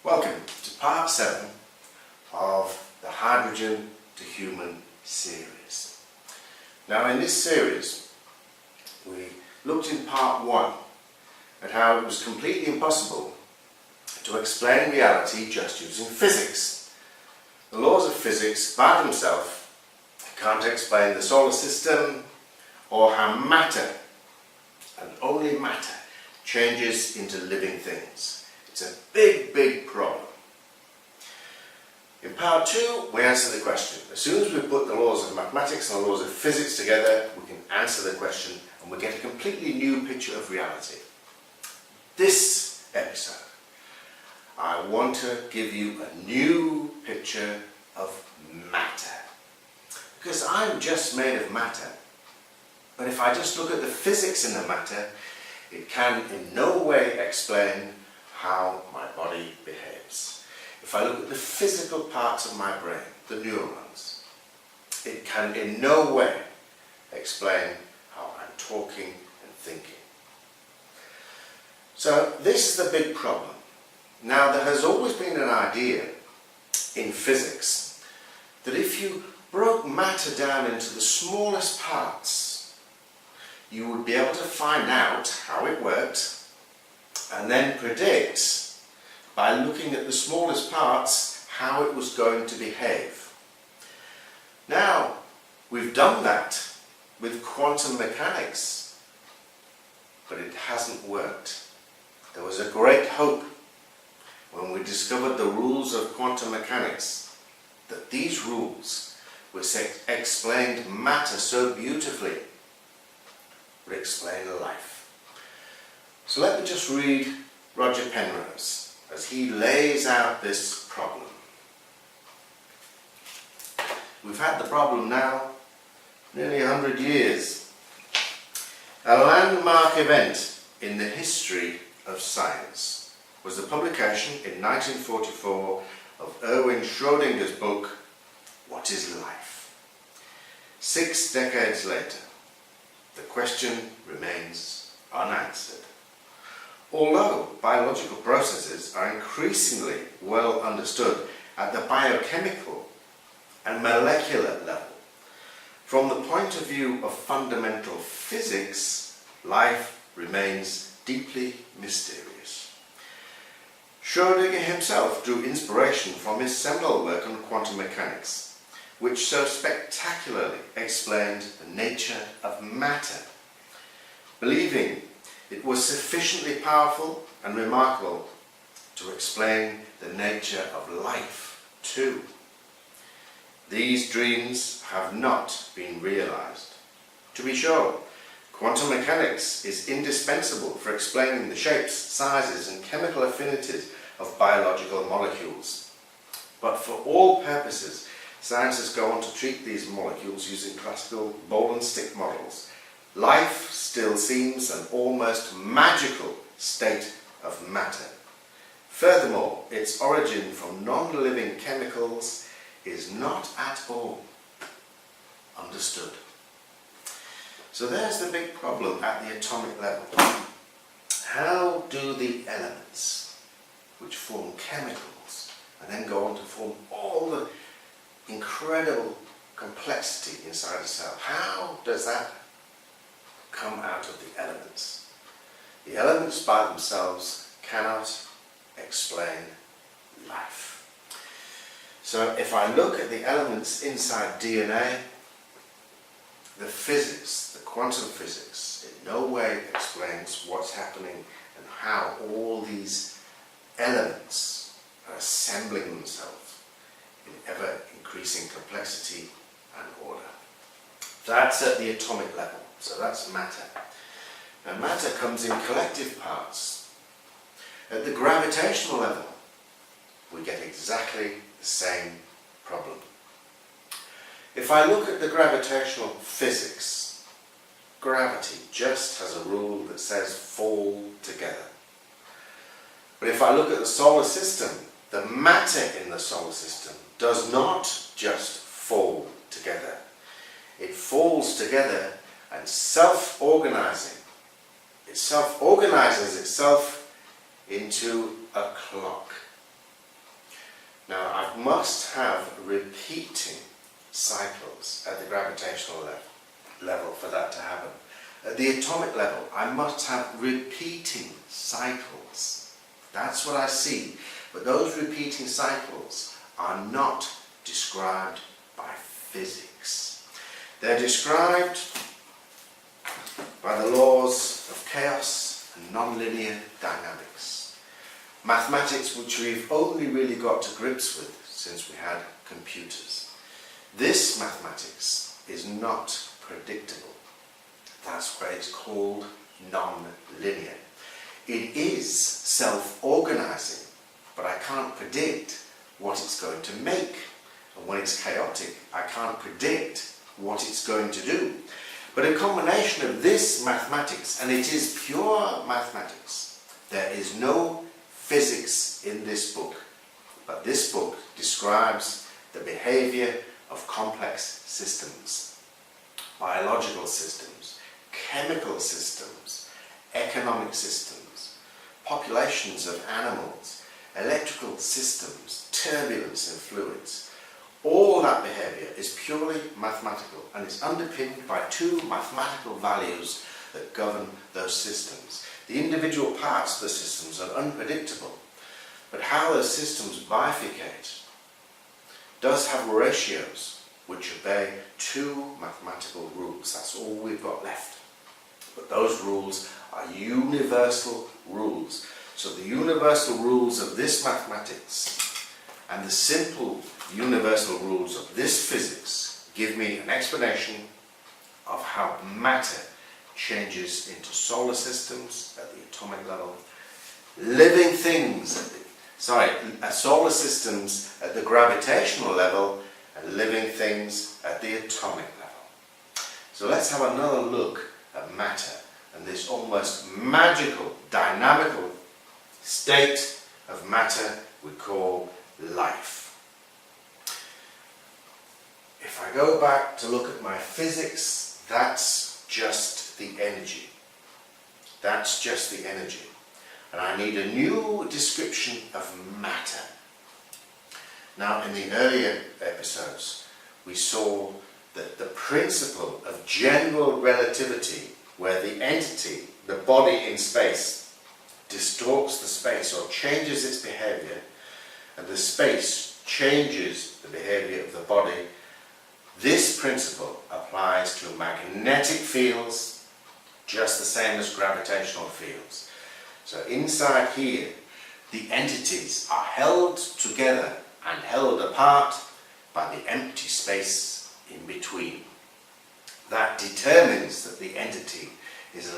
Welcome to part 7 of the Hydrogen to Human series. Now in this series we looked in part 1 at how it was completely impossible to explain reality just using physics. The laws of physics by themselves can't explain the solar system or how matter, and only matter, changes into living things. It's a big problem. In part 2 we answer the question. As soon as we put the laws of mathematics and the laws of physics together, we can answer the question and we get a completely new picture of reality. This episode, I want to give you a new picture of matter. Because I'm just made of matter. But if I just look at the physics in the matter, it can in no way explain how my body behaves. If I look at the physical parts of my brain, the neurons, it can in no way explain how I'm talking and thinking. So this is the big problem. Now there has always been an idea in physics that if you broke matter down into the smallest parts, you would be able to find out how it worked and then predict, by looking at the smallest parts, how it was going to behave. Now, we've done that with quantum mechanics, but it hasn't worked. There was a great hope when we discovered the rules of quantum mechanics, that these rules which explained matter so beautifully would explain life. So let me just read Roger Penrose as he lays out this problem. We've had the problem now nearly 100 years. A landmark event in the history of science was the publication in 1944 of Erwin Schrödinger's book, What is Life? 6 decades later, the question remains unanswered. Although biological processes are increasingly well understood at the biochemical and molecular level, from the point of view of fundamental physics, life remains deeply mysterious. Schrödinger himself drew inspiration from his seminal work on quantum mechanics, which so spectacularly explained the nature of matter, believing it was sufficiently powerful and remarkable to explain the nature of life too. These dreams have not been realized. To be sure, quantum mechanics is indispensable for explaining the shapes, sizes and chemical affinities of biological molecules. But for all purposes, scientists go on to treat these molecules using classical ball and stick models. Life still seems an almost magical state of matter. Furthermore, its origin from non-living chemicals is not at all understood. So there's the big problem at the atomic level. How do the elements, which form chemicals and then go on to form all the incredible complexity inside a cell, how does that come out of the elements? The elements by themselves cannot explain life. So if I look at the elements inside DNA, the physics, the quantum physics, in no way explains what's happening and how all these elements are assembling themselves in ever increasing complexity and order. That's at the atomic level. So that's matter. Now matter comes in collective parts. At the gravitational level, we get exactly the same problem. If I look at the gravitational physics, gravity just has a rule that says fall together. But if I look at the solar system, the matter in the solar system does not just fall together. It falls together and self-organizing. It self-organizes itself into a clock. Now, I must have repeating cycles at the gravitational level for that to happen. At the atomic level, I must have repeating cycles. That's what I see. But those repeating cycles are not described by physics. They're described by the laws of chaos and nonlinear dynamics. Mathematics which we've only really got to grips with since we had computers. This mathematics is not predictable. That's why it's called non-linear. It is self-organizing, but I can't predict what it's going to make. And when it's chaotic, I can't predict what it's going to do. But a combination of this mathematics, and it is pure mathematics, there is no physics in this book, but this book describes the behavior of complex systems, biological systems, chemical systems, economic systems, populations of animals, electrical systems, turbulence in fluids. All that behavior is purely mathematical and is underpinned by two mathematical values that govern those systems. The individual parts of the systems are unpredictable, but how those systems bifurcate does have ratios which obey two mathematical rules. That's all we've got left. But those rules are universal rules. So the universal rules of this mathematics and the simple universal rules of this physics give me an explanation of how matter changes into solar systems at the atomic level, living things solar systems at the gravitational level, and living things at the atomic level. So let's have another look at matter and this almost magical, dynamical state of matter we call life. If I go back to look at my physics, that's just the energy. That's just the energy. And I need a new description of matter. Now, in the earlier episodes, we saw that the principle of general relativity, where the entity, the body in space, distorts the space or changes its behavior, and the space changes the behavior of the body, this principle applies to magnetic fields just the same as gravitational fields. So inside here, the entities are held together and held apart by the empty space in between. That determines that the entity is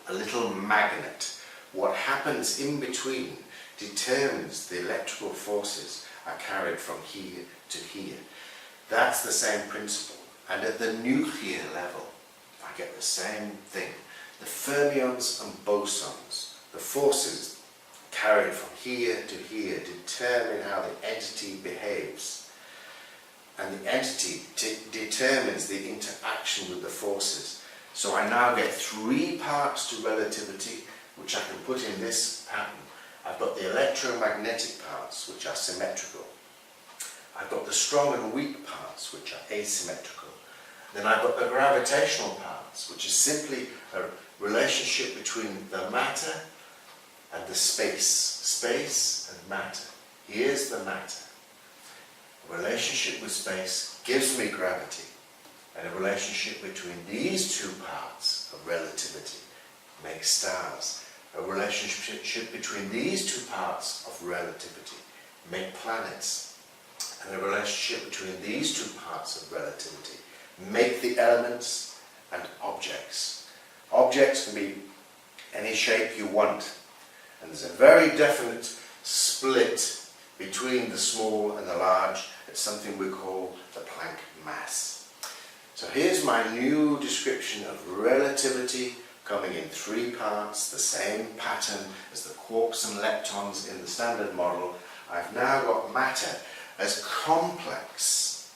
a little magnet. What happens in between determines the electrical forces are carried from here to here. That's the same principle. And at the nuclear level, I get the same thing. The fermions and bosons, the forces carried from here to here, determine how the entity behaves. And the entity determines the interaction with the forces. So I now get three parts to relativity, which I can put in this pattern. I've got the electromagnetic parts, which are symmetrical. I've got the strong and weak parts, which are asymmetrical. Then I've got the gravitational parts, which is simply a relationship between the matter and the space. Space and matter. Here's the matter. A relationship with space gives me gravity. And a relationship between these two parts of relativity makes stars. A relationship between these two parts of relativity make planets. And a relationship between these two parts of relativity make the elements and objects. Objects can be any shape you want. And there's a very definite split between the small and the large at something we call the Planck mass. So here's my new description of relativity coming in three parts, the same pattern as the quarks and leptons in the standard model. I've now got matter as complex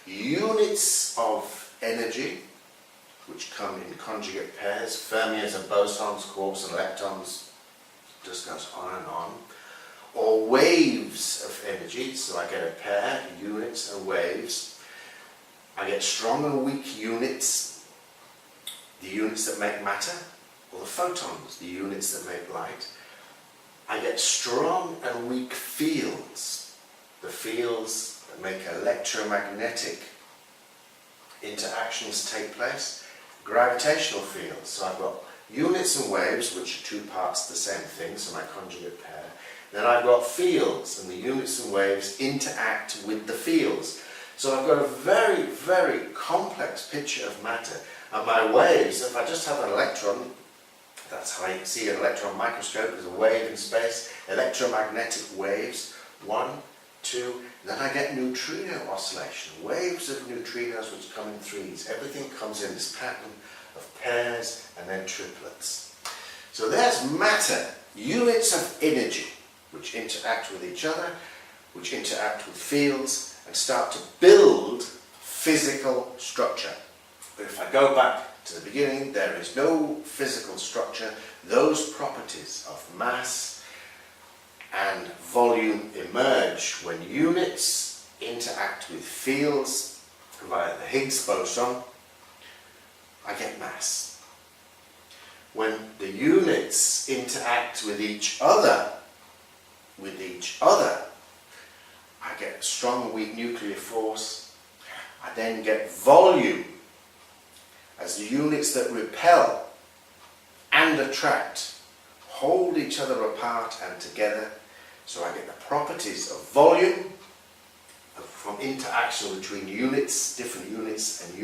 units of energy, which come in conjugate pairs, fermions and bosons, quarks and leptons, just goes on and on, or waves of energy, so I get a pair, units and waves. I get strong and weak units, the units that make matter, or the photons, the units that make light. I get strong and weak fields, the fields that make electromagnetic interactions take place, gravitational fields. So I've got units and waves, which are two parts of the same thing, so my conjugate pair. Then I've got fields, and the units and waves interact with the fields. So I've got a very, very complex picture of matter. And my waves, if I just have an electron, that's how you see an electron microscope as a wave in space, electromagnetic waves, 1, 2, then I get neutrino oscillation, waves of neutrinos which come in threes. Everything comes in this pattern of pairs and then triplets. So there's matter, units of energy, which interact with each other, which interact with fields, and start to build physical structure. But if I go back to the beginning, there is no physical structure. Those properties of mass and volume emerge when units interact with fields via the Higgs boson. I get mass. When the units interact with each other, I get strong and weak nuclear force. I then get volume as the units that repel and attract hold each other apart and together. So I get the properties of volume from interaction between units, different units, and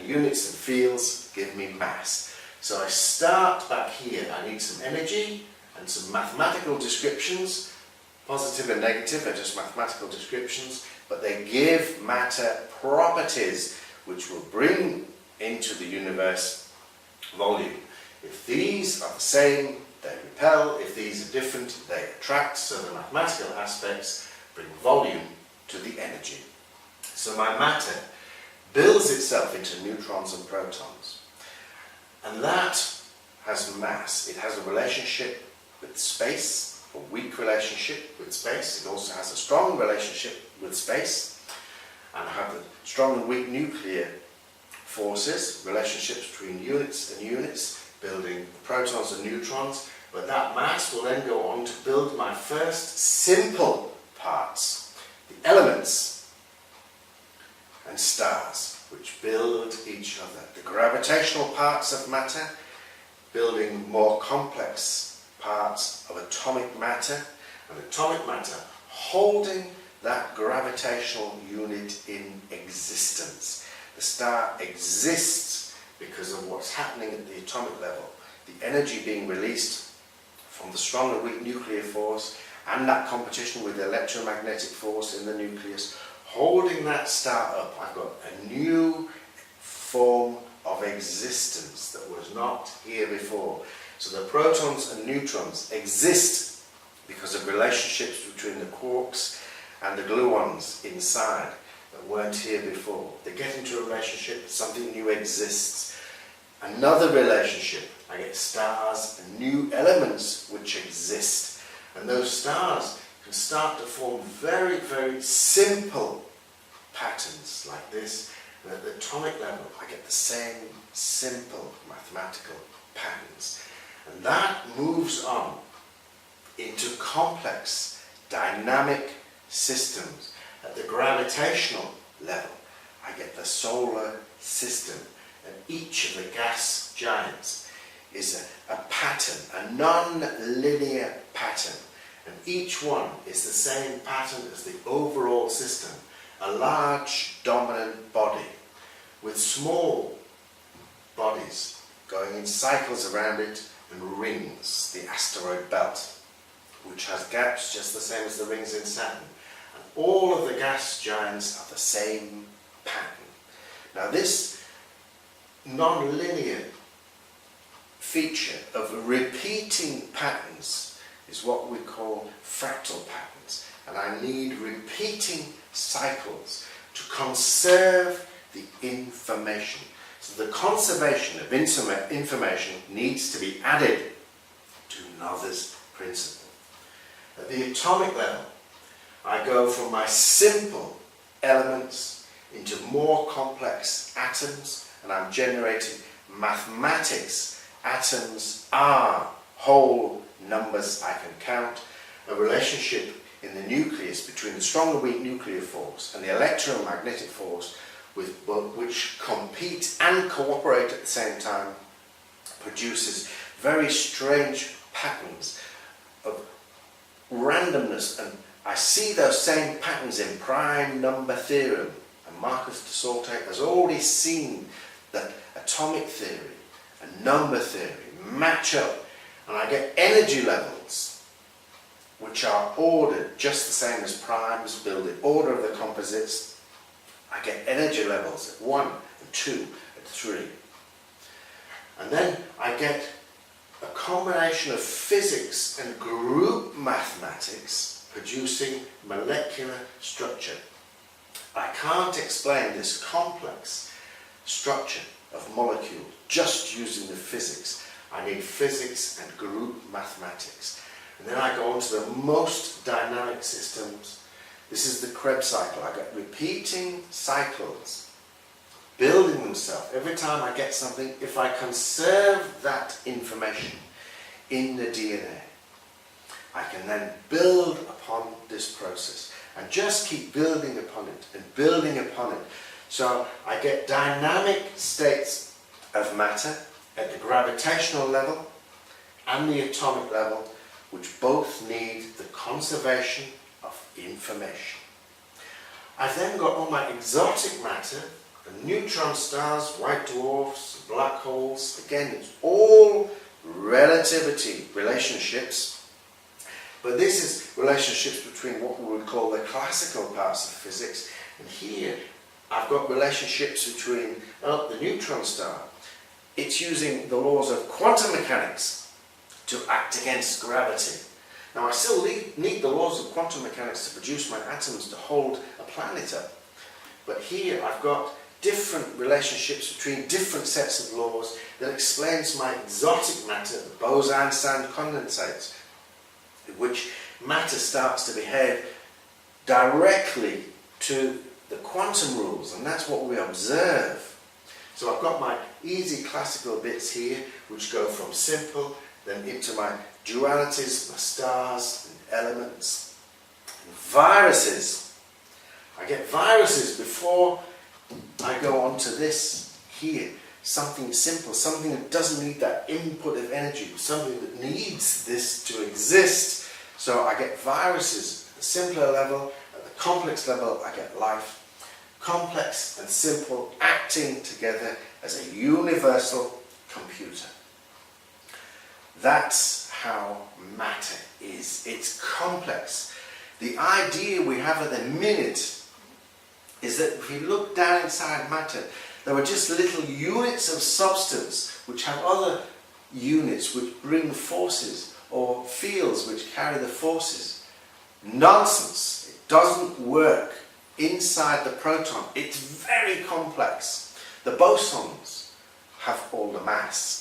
units and fields give me mass. So I start back here. I need some energy and some mathematical descriptions. Positive and negative are just mathematical descriptions, but they give matter properties which will bring into the universe volume. If these are the same, they repel. If these are different, they attract. So the mathematical aspects bring volume to the energy. So my matter builds itself into neutrons and protons. And that has mass. It has a relationship with space, a weak relationship with space. It also has a strong relationship with space. And I have the strong and weak nuclear forces, relationships between units and units, building protons and neutrons. But that mass will then go on to build my first simple parts, the elements and stars, which build each other. The gravitational parts of matter, building more complex parts of atomic matter, and atomic matter holding that gravitational unit in existence. The star exists because of what's happening at the atomic level. The energy being released from the strong and weak nuclear force and that competition with the electromagnetic force in the nucleus, holding that star up. I've got a new form of existence that was not here before. So the protons and neutrons exist because of relationships between the quarks and the gluons inside that weren't here before. They get into a relationship, something new exists. Another relationship, I get stars and new elements which exist. And those stars can start to form very, very simple patterns like this. And at the atomic level, I get the same simple mathematical patterns. And that moves on into complex dynamic systems. At the gravitational level, I get the solar system. And each of the gas giants is a pattern, a non-linear pattern. And each one is the same pattern as the overall system. A large dominant body with small bodies going in cycles around it and rings, the asteroid belt, which has gaps just the same as the rings in Saturn. And all of the gas giants are the same pattern. Now this non-linear feature of repeating patterns is what we call fractal patterns. And I need repeating cycles to conserve the information. So the conservation of information needs to be added to Noether's principle. At the atomic level, I go from my simple elements into more complex atoms, and I'm generating mathematics. Atoms are whole numbers I can count. A relationship in the nucleus between the strong and weak nuclear force and the electromagnetic force, which compete and cooperate at the same time, produces very strange patterns of randomness. And I see those same patterns in prime number theorem. And Marcus de Sauté has already seen that atomic theory and number theory match up, and I get energy levels which are ordered just the same as primes, build the order of the composites. I get energy levels at 1 and 2 and 3. And then I get a combination of physics and group mathematics producing molecular structure. I can't explain this complex structure of molecules just using the physics. I need physics and group mathematics. And then I go on to the most dynamic systems. This is the Krebs cycle. I get repeating cycles, building themselves. Every time I get something, if I conserve that information in the DNA, I can then build upon this process and just keep building upon it and building upon it. So I get dynamic states of matter at the gravitational level and the atomic level, which both need the conservation of information. I've then got all my exotic matter, the neutron stars, white dwarfs, black holes. Again, it's all relativity relationships, but this is relationships between what we would call the classical parts of physics, and here I've got relationships between the neutron star. It's using the laws of quantum mechanics to act against gravity. Now I still need the laws of quantum mechanics to produce my atoms to hold a planet up, but here I've got different relationships between different sets of laws that explains my exotic matter, the Bose-Einstein condensates, in which matter starts to behave directly to the quantum rules, and that's what we observe. So I've got my easy classical bits here, which go from simple then into my dualities, my stars and elements. And viruses. I get viruses before I go on to this here. Something simple, something that doesn't need that input of energy, something that needs this to exist. So I get viruses at the simpler level. At the complex level, I get life. Complex and simple acting together as a universal computer. That's how matter is. It's complex. The idea we have at the minute is that if we look down inside matter, there are just little units of substance which have other units which bring forces, or fields which carry the forces. Nonsense. It doesn't work inside the proton. It's very complex. The bosons have all the mass.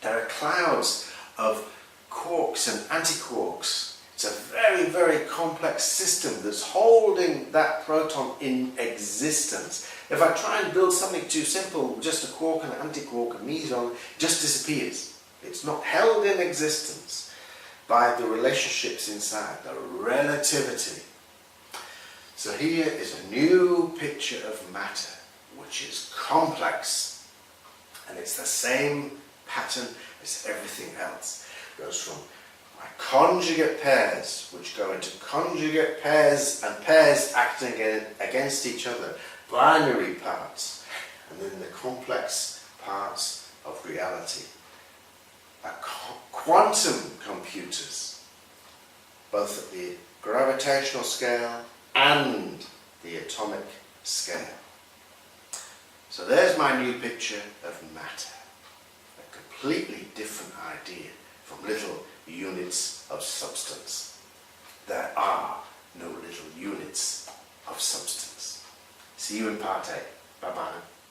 There are clouds of quarks and antiquarks. It's a very, very complex system that's holding that proton in existence. If I try and build something too simple, just a quark and an antiquark, a meson, it just disappears. It's not held in existence by the relationships inside, the relativity. So here is a new picture of matter, which is complex, and it's the same pattern as everything else. It goes from my conjugate pairs, which go into conjugate pairs and pairs acting against each other, binary parts, and then the complex parts of reality. Quantum computers, both at the gravitational scale and the atomic scale. So there's my new picture of matter. A completely different idea from little units of substance. There are no little units of substance. See you in part 8. Bye-bye.